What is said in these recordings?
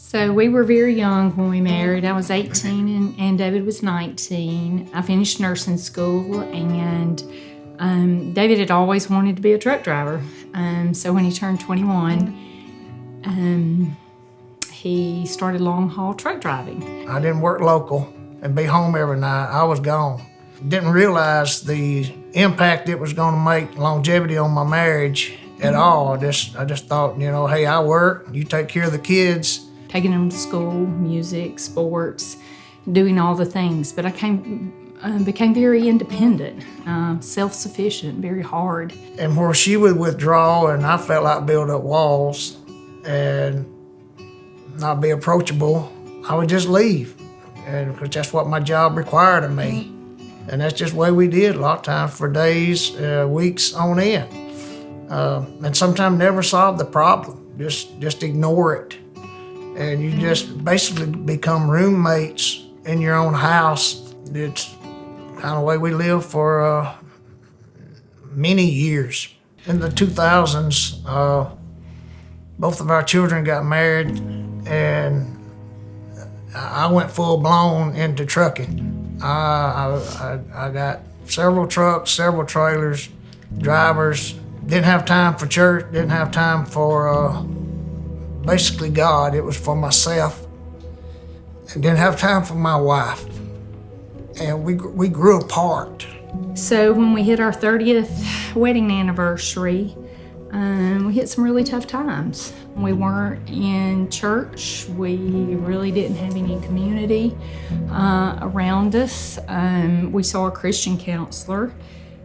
So we were very young when we married. I was 18 and David was 19. I finished nursing school, and David had always wanted to be a truck driver. So when he turned 21, he started long-haul truck driving. I didn't work local and be home every night. I was gone. Didn't realize the impact it was going to make, longevity on my marriage at all. I just thought, hey, I work, you take care of the kids. Taking them to school, music, sports, doing all the things. But I became very independent, self-sufficient, very hard. And where she would withdraw and I felt like build up walls and not be approachable, I would just leave. And because that's what my job required of me. And that's just the way we did a lot of times for days, weeks on end. And sometimes never solve the problem, just ignore it. And you just basically become roommates in your own house. It's kind of the way we lived for many years. In the 2000s, both of our children got married, and I went full blown into trucking. I got several trucks, several trailers, drivers. Didn't have time for church, didn't have time for basically God. It was for myself. And didn't have time for my wife. And we grew apart. So when we hit our 30th wedding anniversary, we hit some really tough times. We weren't in church. We really didn't have any community around us. We saw a Christian counselor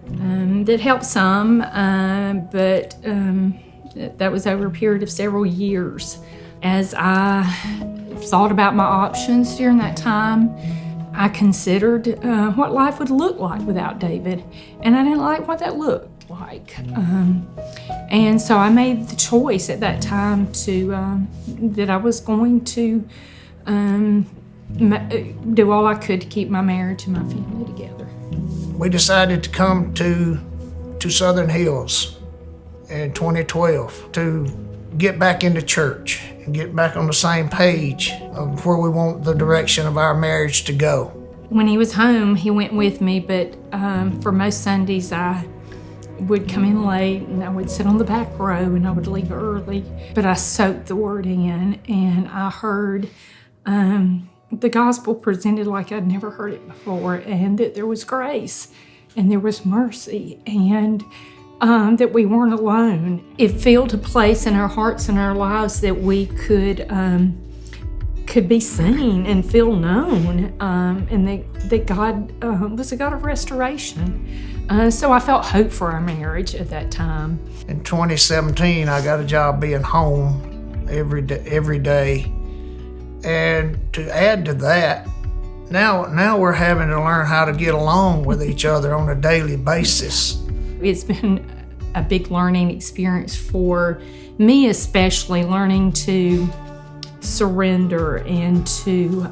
that helped some, but that was over a period of several years. As I thought about my options during that time, I considered what life would look like without David, and I didn't like what that looked like. And so I made the choice at that time that I was going to do all I could to keep my marriage and my family together. We decided to come to Southern Hills in 2012 to get back into church and get back on the same page of where we want the direction of our marriage to go. When he was home, he went with me, but for most Sundays I would come in late and I would sit on the back row and I would leave early. But I soaked the word in, and I heard the gospel presented like I'd never heard it before, and that there was grace and there was mercy, and that we weren't alone. It filled a place in our hearts and our lives that we could be seen and feel known, and that God was a God of restoration. So I felt hope for our marriage at that time. In 2017, I got a job being home every day. And to add to that, now we're having to learn how to get along with each other on a daily basis. It's been a big learning experience for me, especially learning to surrender and to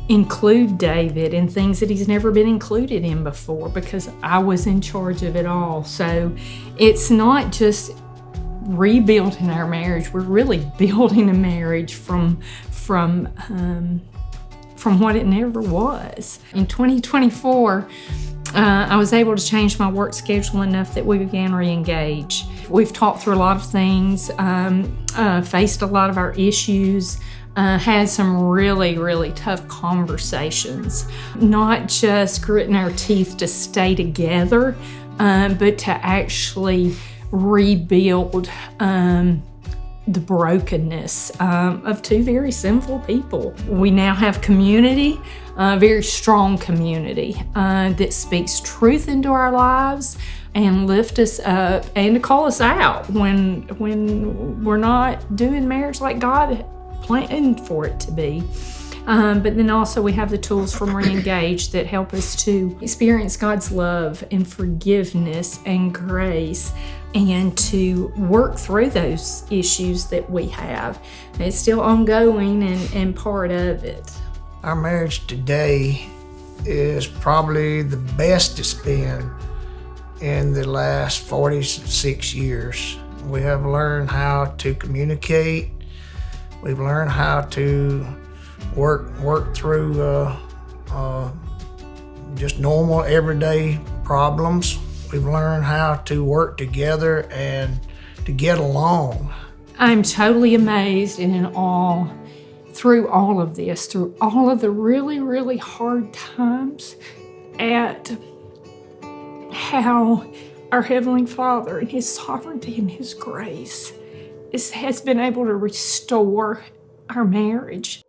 include David in things that he's never been included in before, because I was in charge of it all. So it's not just rebuilding our marriage, we're really building a marriage from what it never was. In 2024, I was able to change my work schedule enough that we began re-engage. We've talked through a lot of things, faced a lot of our issues, had some really, really tough conversations. Not just gritting our teeth to stay together, but to actually rebuild the brokenness of two very sinful people. We now have community, a very strong community that speaks truth into our lives and lift us up and to call us out when we're not doing marriage like God planned for it to be. But then also we have the tools from Re-Engage that help us to experience God's love and forgiveness and grace, and to work through those issues that we have. It's still ongoing and part of it. Our marriage today is probably the best it's been in the last 46 years. We have learned how to communicate, We've learned how to work through just normal everyday problems. We've learned how to work together and to get along. I'm totally amazed and in awe through all of this, through all of the really, really hard times, at how our Heavenly Father and His sovereignty and His grace has been able to restore our marriage